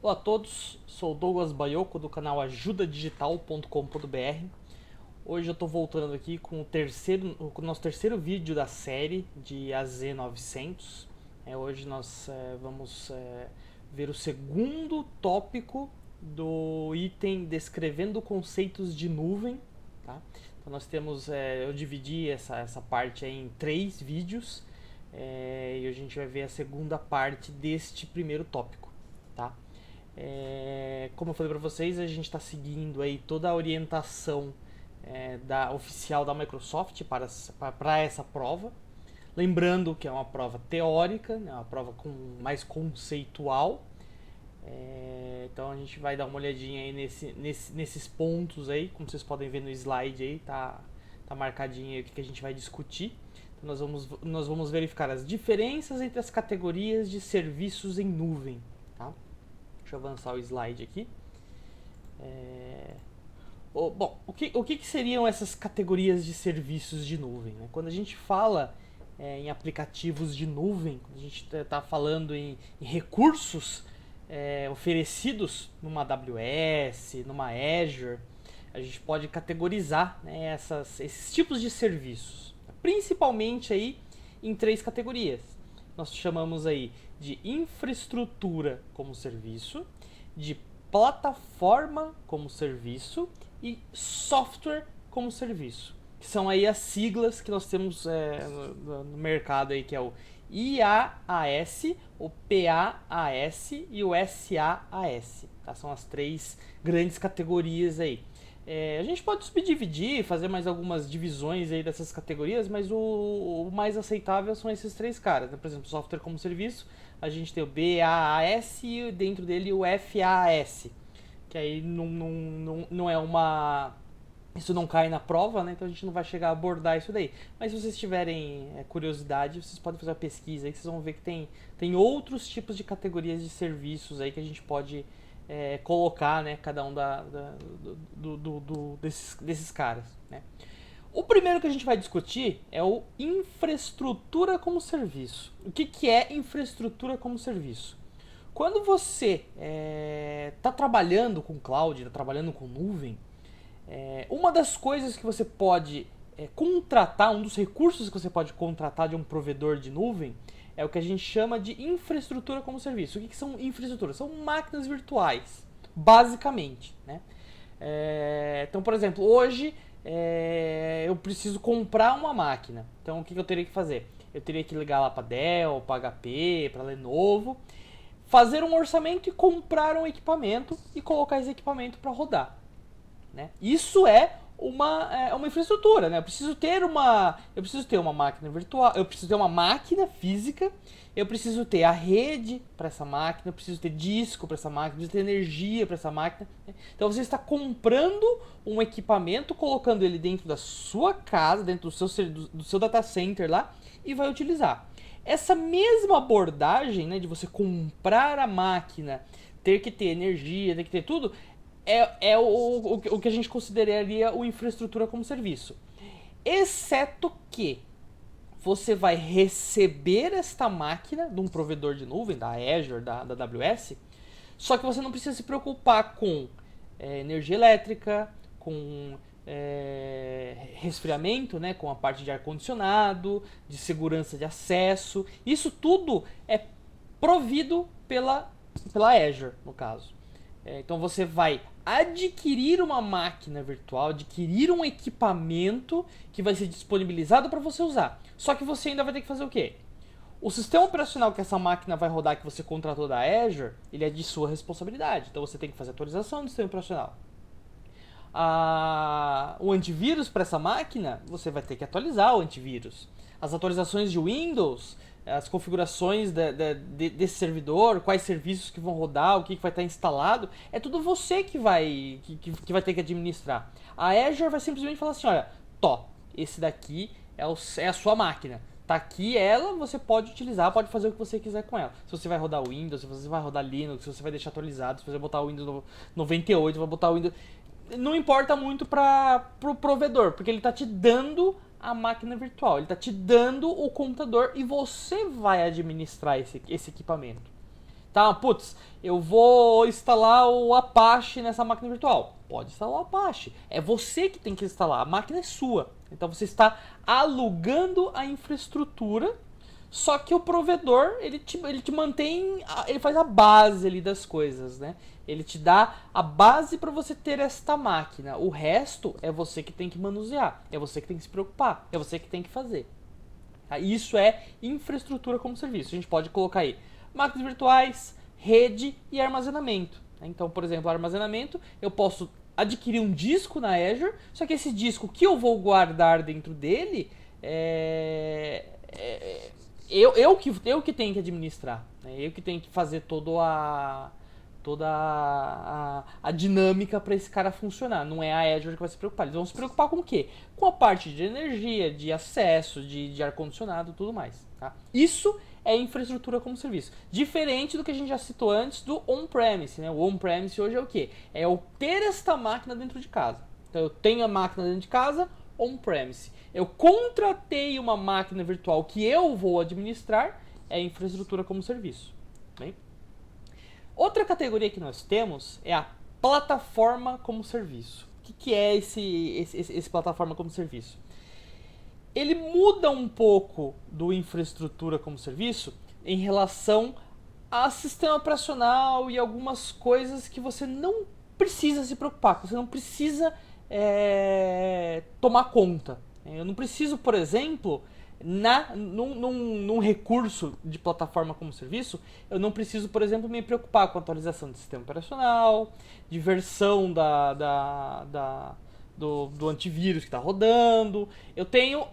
Olá a todos, sou o Douglas Baioco do canal ajudadigital.com.br. Hoje eu estou voltando aqui com o nosso terceiro vídeo da série de AZ900. Hoje nós vamos ver o segundo tópico do item descrevendo conceitos de nuvem. Tá? Então nós temos, eu dividi essa parte aí em 3 vídeos e a gente vai ver a segunda parte deste primeiro tópico. Tá? Como eu falei para vocês, a gente está seguindo aí toda a orientação oficial da Microsoft para essa prova. Lembrando que é uma prova teórica, né, uma prova mais conceitual. Então a gente vai dar uma olhadinha aí nesses pontos aí, como vocês podem ver no slide aí, tá marcadinho aí o que a gente vai discutir. Então nós vamos verificar as diferenças entre as categorias de serviços em nuvem. Tá? Deixa eu avançar o slide aqui. Bom, o que seriam essas categorias de serviços de nuvem? Né? Quando a gente fala em aplicativos de nuvem, quando a gente está falando em recursos oferecidos numa AWS, numa Azure, a gente pode categorizar, né, esses tipos de serviços, principalmente aí em 3 categorias. Nós chamamos aí de infraestrutura como serviço, de plataforma como serviço e software como serviço, que são aí as siglas que nós temos no mercado aí, que é o IaaS, o PaaS e o SaaS. Tá? São as 3 grandes categorias aí. A gente pode subdividir, fazer mais algumas divisões aí dessas categorias, mas o mais aceitável são esses 3 caras. Né? Por exemplo, software como serviço, a gente tem o BaaS e dentro dele o FaaS, que aí não é uma... Isso não cai na prova, né? Então a gente não vai chegar a abordar isso daí. Mas se vocês tiverem curiosidade, vocês podem fazer uma pesquisa aí, que vocês vão ver que tem outros tipos de categorias de serviços aí que a gente pode colocar, né, cada um desses caras. Né? O primeiro que a gente vai discutir é o infraestrutura como serviço. O que é infraestrutura como serviço? Quando você está trabalhando com cloud, está trabalhando com nuvem, uma das coisas que você pode contratar, um dos recursos que você pode contratar de um provedor de nuvem é o que a gente chama de infraestrutura como serviço. O que são infraestruturas? São máquinas virtuais, basicamente. Né? Então, por exemplo, hoje eu preciso comprar uma máquina. Então, o que eu teria que fazer? Eu teria que ligar lá para Dell, para HP, para Lenovo, fazer um orçamento e comprar um equipamento e colocar esse equipamento para rodar. Né? Isso é uma infraestrutura, né? Eu preciso ter uma máquina virtual, eu preciso ter uma máquina física, eu preciso ter a rede para essa máquina, eu preciso ter disco para essa máquina, eu preciso ter energia para essa máquina. Né? Então você está comprando um equipamento, colocando ele dentro da sua casa, dentro do seu data center lá, e vai utilizar. Essa mesma abordagem, né, de você comprar a máquina, ter que ter energia, ter que ter tudo, é o que a gente consideraria o infraestrutura como serviço. Exceto que você vai receber esta máquina de um provedor de nuvem, da Azure, da AWS, só que você não precisa se preocupar com energia elétrica, com resfriamento, né, com a parte de ar-condicionado, de segurança de acesso. Isso tudo é provido pela Azure, no caso. Então você vai adquirir uma máquina virtual, adquirir um equipamento que vai ser disponibilizado para você usar. Só que você ainda vai ter que fazer o quê? O sistema operacional que essa máquina vai rodar, que você contratou da Azure, ele é de sua responsabilidade. Então você tem que fazer atualização do sistema operacional. O antivírus para essa máquina, você vai ter que atualizar o antivírus. As atualizações de Windows, as configurações desse servidor, quais serviços que vão rodar, o que vai estar instalado, é tudo você que vai ter que administrar. A Azure vai simplesmente falar assim, olha, esse daqui é a sua máquina. Tá aqui ela, você pode utilizar, pode fazer o que você quiser com ela. Se você vai rodar Windows, se você vai rodar Linux, se você vai deixar atualizado, se você vai botar o Windows 98, vai botar o Windows... Não importa muito pro provedor, porque ele tá te dando a máquina virtual, ele está te dando o computador e você vai administrar esse equipamento. Tá, putz, eu vou instalar o Apache nessa máquina virtual. Pode instalar o Apache. É você que tem que instalar, a máquina é sua. Então você está alugando a infraestrutura, só que o provedor, ele te mantém, ele faz a base ali das coisas, né? Ele te dá a base para você ter esta máquina. O resto é você que tem que manusear, é você que tem que se preocupar, é você que tem que fazer. Isso é infraestrutura como serviço. A gente pode colocar aí máquinas virtuais, rede e armazenamento. Então, por exemplo, armazenamento, eu posso adquirir um disco na Azure, só que esse disco que eu vou guardar dentro dele, eu que tenho que administrar. Né? Eu que tenho que fazer toda a dinâmica para esse cara funcionar. Não é a Azure que vai se preocupar. Eles vão se preocupar com o quê? Com a parte de energia, de acesso, de ar-condicionado e tudo mais. Tá? Isso é infraestrutura como serviço. Diferente do que a gente já citou antes do on-premise. Né? O on-premise hoje é o quê? É eu ter esta máquina dentro de casa. Então eu tenho a máquina dentro de casa, on-premise. Eu contratei uma máquina virtual que eu vou administrar, é infraestrutura como serviço. Bem? Outra categoria que nós temos é a plataforma como serviço. O que é esse plataforma como serviço? Ele muda um pouco do infraestrutura como serviço em relação a sistema operacional e algumas coisas que você não precisa se preocupar, que você não precisa tomar conta. Eu não preciso, por exemplo, num recurso de plataforma como serviço, eu não preciso, por exemplo, me preocupar com a atualização do sistema operacional, de versão do antivírus que está rodando. Eu tenho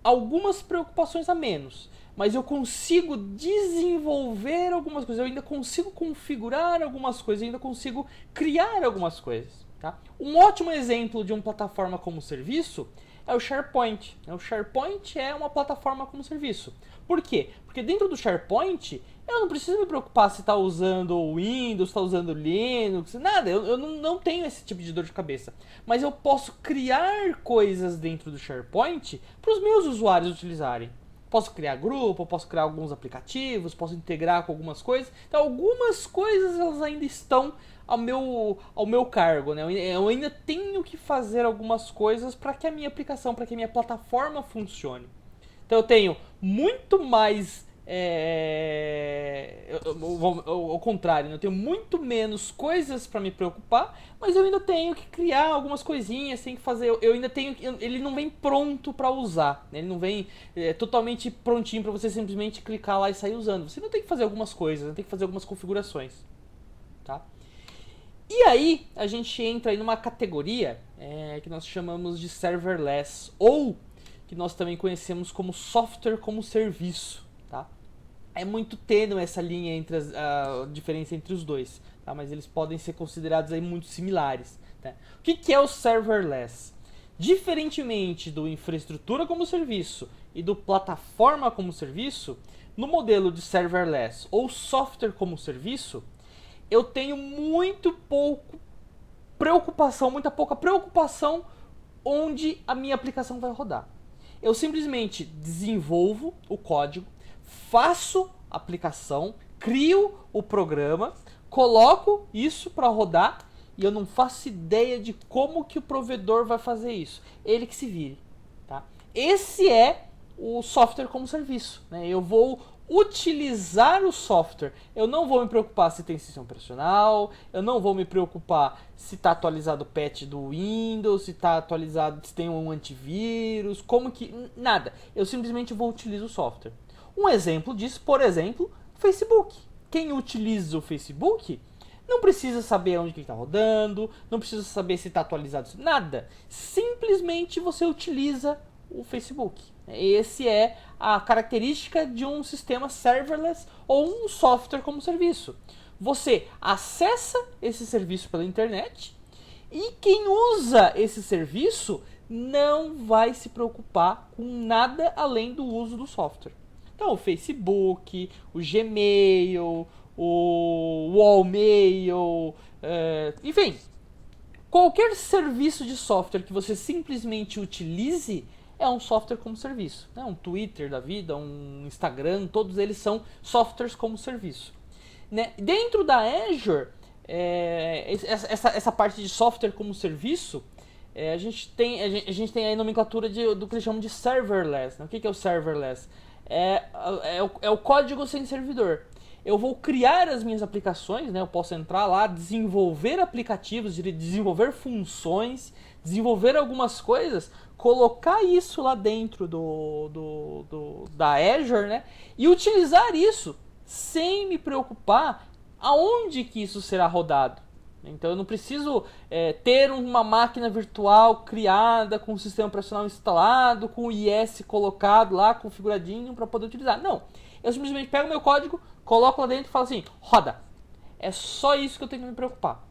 algumas preocupações a menos, mas eu consigo desenvolver algumas coisas, eu ainda consigo configurar algumas coisas, eu ainda consigo criar algumas coisas. Tá? Um ótimo exemplo de uma plataforma como serviço é o SharePoint. O SharePoint é uma plataforma como serviço. Por quê? Porque dentro do SharePoint eu não preciso me preocupar se está usando o Windows, se está usando o Linux, nada. Eu não tenho esse tipo de dor de cabeça. Mas eu posso criar coisas dentro do SharePoint para os meus usuários utilizarem. Posso criar grupo, posso criar alguns aplicativos, posso integrar com algumas coisas. Então algumas coisas elas ainda estão ao meu cargo, né? Eu ainda tenho que fazer algumas coisas para que a minha aplicação, para que a minha plataforma funcione. Então eu tenho muito mais ao contrário, eu tenho muito menos coisas para me preocupar, mas eu ainda tenho que criar algumas coisinhas, tenho que fazer, eu ainda tenho, ele não vem pronto para usar, né? Ele não vem totalmente prontinho para você simplesmente clicar lá e sair usando. Você não tem que fazer algumas coisas, tem que fazer algumas configurações, tá? E aí a gente entra aí numa categoria que nós chamamos de serverless, ou que nós também conhecemos como software como serviço, tá? É muito tênue essa linha entre a diferença entre os dois, tá? Mas eles podem ser considerados aí muito similares. Tá? O que é o serverless? Diferentemente do infraestrutura como serviço e do plataforma como serviço, no modelo de serverless ou software como serviço, eu tenho muita pouca preocupação onde a minha aplicação vai rodar. Eu simplesmente desenvolvo o código, faço a aplicação, crio o programa, coloco isso para rodar e eu não faço ideia de como que o provedor vai fazer isso. Ele que se vire. Tá? Esse é o software como serviço. Né? Eu vou utilizar o software. Eu não vou me preocupar se tem sistema operacional, eu não vou me preocupar se está atualizado o patch do Windows, se está atualizado, se tem um antivírus, como que... nada. Eu simplesmente vou utilizar o software. Um exemplo disso, por exemplo, Facebook. Quem utiliza o Facebook não precisa saber onde que está rodando, não precisa saber se está atualizado, nada. Simplesmente você utiliza o Facebook. Esse é a característica de um sistema serverless ou um software como serviço. Você acessa esse serviço pela internet e quem usa esse serviço não vai se preocupar com nada além do uso do software. Então, o Facebook, o Gmail, o Wallmail, enfim, qualquer serviço de software que você simplesmente utilize é um software como serviço. Né? Um Twitter da vida, um Instagram, todos eles são softwares como serviço. né? Dentro da Azure, essa parte de software como serviço, a gente tem aí a nomenclatura do que eles chamam de serverless. Né? O que é o serverless? É o código sem servidor. Eu vou criar as minhas aplicações, né? Eu posso entrar lá, desenvolver aplicativos, desenvolver funções, desenvolver algumas coisas, colocar isso lá dentro da Azure, né? E utilizar isso sem me preocupar aonde que isso será rodado. Então eu não preciso ter uma máquina virtual criada com o sistema operacional instalado, com o IS colocado lá, configuradinho para poder utilizar. Não, eu simplesmente pego meu código, coloco lá dentro e falo assim, roda. É só isso que eu tenho que me preocupar.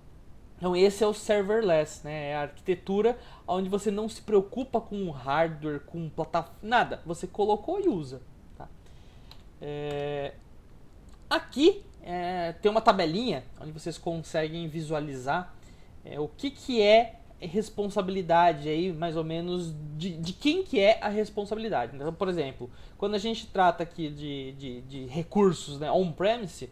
Então esse é o serverless, né? É a arquitetura onde você não se preocupa com hardware, com plataforma, nada. Você colocou e usa. Tá? Aqui tem uma tabelinha onde vocês conseguem visualizar o que é responsabilidade aí, mais ou menos, de quem que é a responsabilidade. Então, por exemplo, quando a gente trata aqui de recursos, né, on-premise,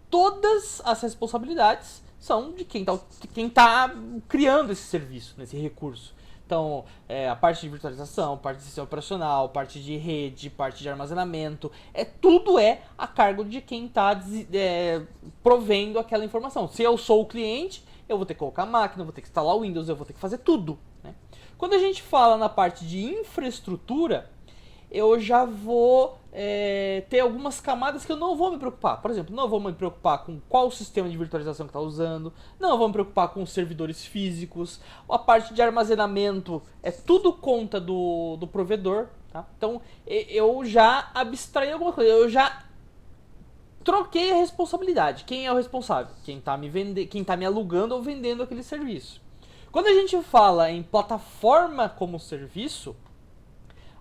todas as responsabilidades são de quem tá criando esse serviço, esse recurso. Então, a parte de virtualização, parte de sistema operacional, parte de rede, parte de armazenamento, tudo é a cargo de quem está provendo aquela informação. Se eu sou o cliente, eu vou ter que colocar a máquina, eu vou ter que instalar o Windows, eu vou ter que fazer tudo. Né? Quando a gente fala na parte de infraestrutura, eu já vou ter algumas camadas que eu não vou me preocupar. Por exemplo, não vou me preocupar com qual sistema de virtualização que está usando, não vou me preocupar com os servidores físicos, a parte de armazenamento é tudo conta do provedor. Tá? Então eu já abstraí alguma coisa, eu já troquei a responsabilidade. Quem é o responsável? Quem está me alugando ou vendendo aquele serviço. Quando a gente fala em plataforma como serviço,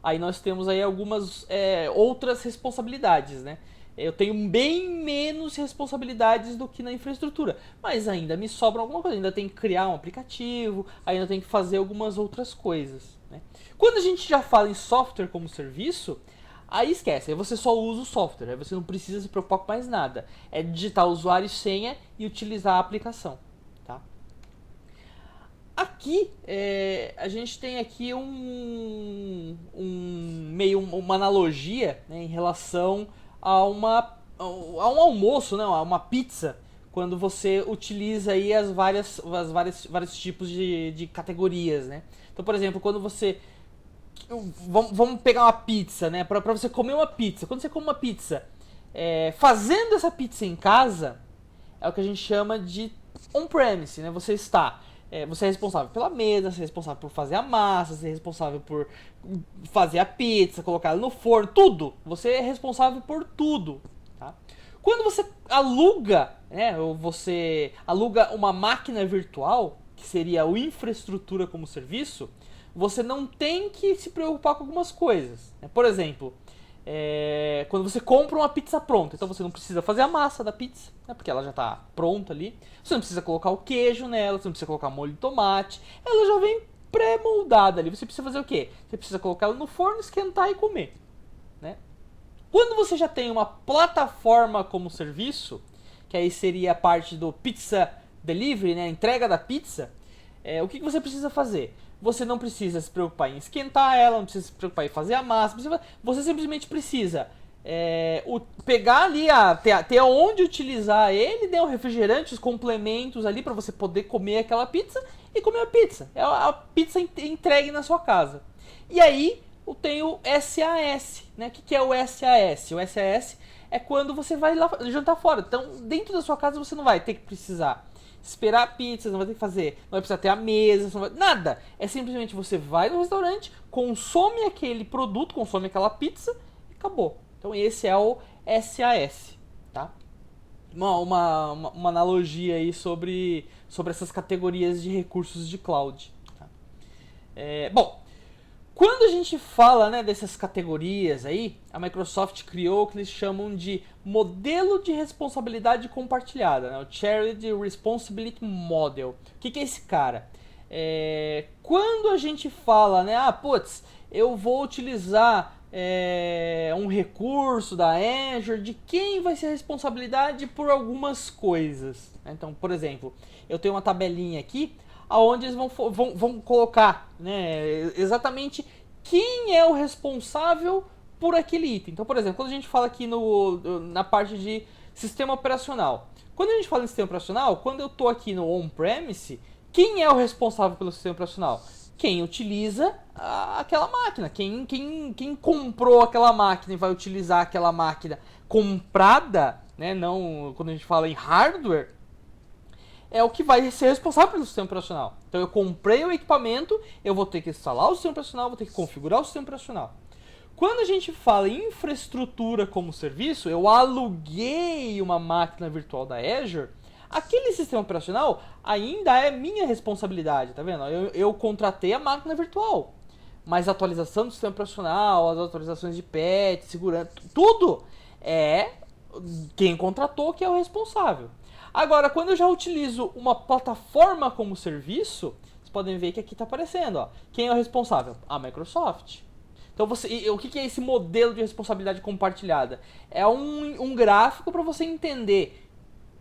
aí nós temos aí algumas outras responsabilidades, né? Eu tenho bem menos responsabilidades do que na infraestrutura, mas ainda me sobra alguma coisa. Ainda tem que criar um aplicativo, ainda tem que fazer algumas outras coisas. Né? Quando a gente já fala em software como serviço, aí esquece, aí você só usa o software, aí você não precisa se preocupar com mais nada. É digitar usuário e senha e utilizar a aplicação. Tá? Aqui, a gente tem aqui meio uma analogia, né, em relação a um almoço, né, a uma pizza, quando você utiliza aí vários tipos de categorias. Né? Então, por exemplo, quando você... Vamos pegar uma pizza, né, para você comer uma pizza. Quando você come uma pizza, fazendo essa pizza em casa, é o que a gente chama de on-premise, né? Você é responsável pela mesa, você é responsável por fazer a massa, você é responsável por fazer a pizza, colocar ela no forno, tudo. Você é responsável por tudo. Tá? Quando você aluga, né, ou você aluga uma máquina virtual, que seria a infraestrutura como serviço, você não tem que se preocupar com algumas coisas. Né? Por exemplo, quando você compra uma pizza pronta, então você não precisa fazer a massa da pizza, né, porque ela já está pronta ali. Você não precisa colocar o queijo nela, você não precisa colocar molho de tomate, ela já vem pré-moldada ali. Você precisa fazer o quê? Você precisa colocar ela no forno, esquentar e comer. Né? Quando você já tem uma plataforma como serviço, que aí seria a parte do pizza delivery, né, a entrega da pizza, o que você precisa fazer? Você não precisa se preocupar em esquentar ela, não precisa se preocupar em fazer a massa, você simplesmente precisa pegar ali, ter onde utilizar ele, né, o refrigerante, os complementos ali para você poder comer aquela pizza e comer a pizza. É a pizza entregue na sua casa. E aí tem o SAS, né? O que é o SAS? O SAS é quando você vai lá jantar fora. Então, dentro da sua casa você não vai ter que precisar esperar a pizza, não vai ter que fazer, não vai precisar ter a mesa, nada. É simplesmente você vai no restaurante, consome aquele produto, consome aquela pizza e acabou. Então esse é o SAS, tá? Uma analogia aí sobre essas categorias de recursos de cloud. Tá? Bom, quando a gente fala, né, dessas categorias aí, a Microsoft criou o que eles chamam de modelo de responsabilidade compartilhada, né, o Shared Responsibility Model. O que é esse cara? Quando a gente fala, né, eu vou utilizar um recurso da Azure, de quem vai ser a responsabilidade por algumas coisas. Então, por exemplo, eu tenho uma tabelinha aqui, onde eles vão colocar, né, exatamente quem é o responsável por aquele item. Então, por exemplo, quando a gente fala aqui na parte de sistema operacional, quando a gente fala em sistema operacional, quando eu estou aqui no on-premise, quem é o responsável pelo sistema operacional? Quem utiliza aquela máquina, quem comprou aquela máquina e vai utilizar aquela máquina comprada, né, não, quando a gente fala em hardware, é o que vai ser responsável pelo sistema operacional. Então eu comprei o equipamento, eu vou ter que instalar o sistema operacional, vou ter que configurar o sistema operacional. Quando a gente fala em infraestrutura como serviço, eu aluguei uma máquina virtual da Azure, aquele sistema operacional ainda é minha responsabilidade, tá vendo? Eu contratei a máquina virtual, mas a atualização do sistema operacional, as atualizações de patch, segurança, tudo é quem contratou que é o responsável. Agora, quando eu já utilizo uma plataforma como serviço, vocês podem ver que aqui está aparecendo, ó, quem é o responsável? A Microsoft. Então, o que é esse modelo de responsabilidade compartilhada? É um gráfico para você entender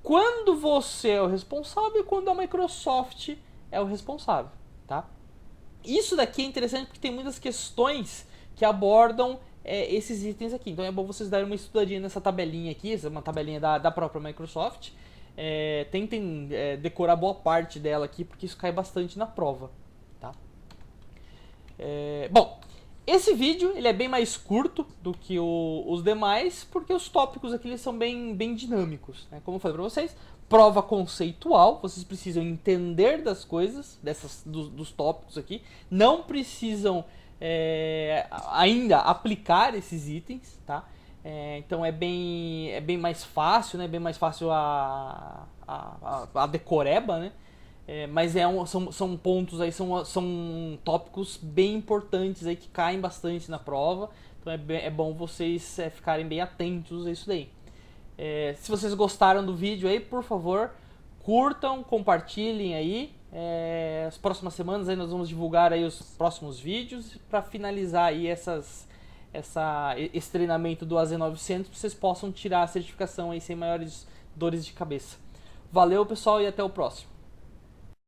quando você é o responsável e quando a Microsoft é o responsável, tá? Isso daqui é interessante porque tem muitas questões que abordam esses itens aqui. Então é bom vocês darem uma estudadinha nessa tabelinha aqui, essa é uma tabelinha da própria Microsoft. Tentem decorar boa parte dela aqui, porque isso cai bastante na prova, tá? Bom, esse vídeo ele é bem mais curto do que os demais, porque os tópicos aqui eles são bem dinâmicos, né? Como eu falei para vocês, prova conceitual, vocês precisam entender das coisas, dos tópicos aqui, não precisam ainda aplicar esses itens, tá? Então é bem mais fácil, né? Bem mais fácil a decoreba, né? Mas são pontos aí, são tópicos bem importantes aí que caem bastante na prova. Então é bom vocês ficarem bem atentos a isso daí. Se vocês gostaram do vídeo aí, por favor, curtam, compartilhem aí. As próximas semanas aí nós vamos divulgar aí os próximos vídeos para finalizar aí esse treinamento do AZ900, para vocês possam tirar a certificação aí sem maiores dores de cabeça. Valeu, pessoal, e até o próximo.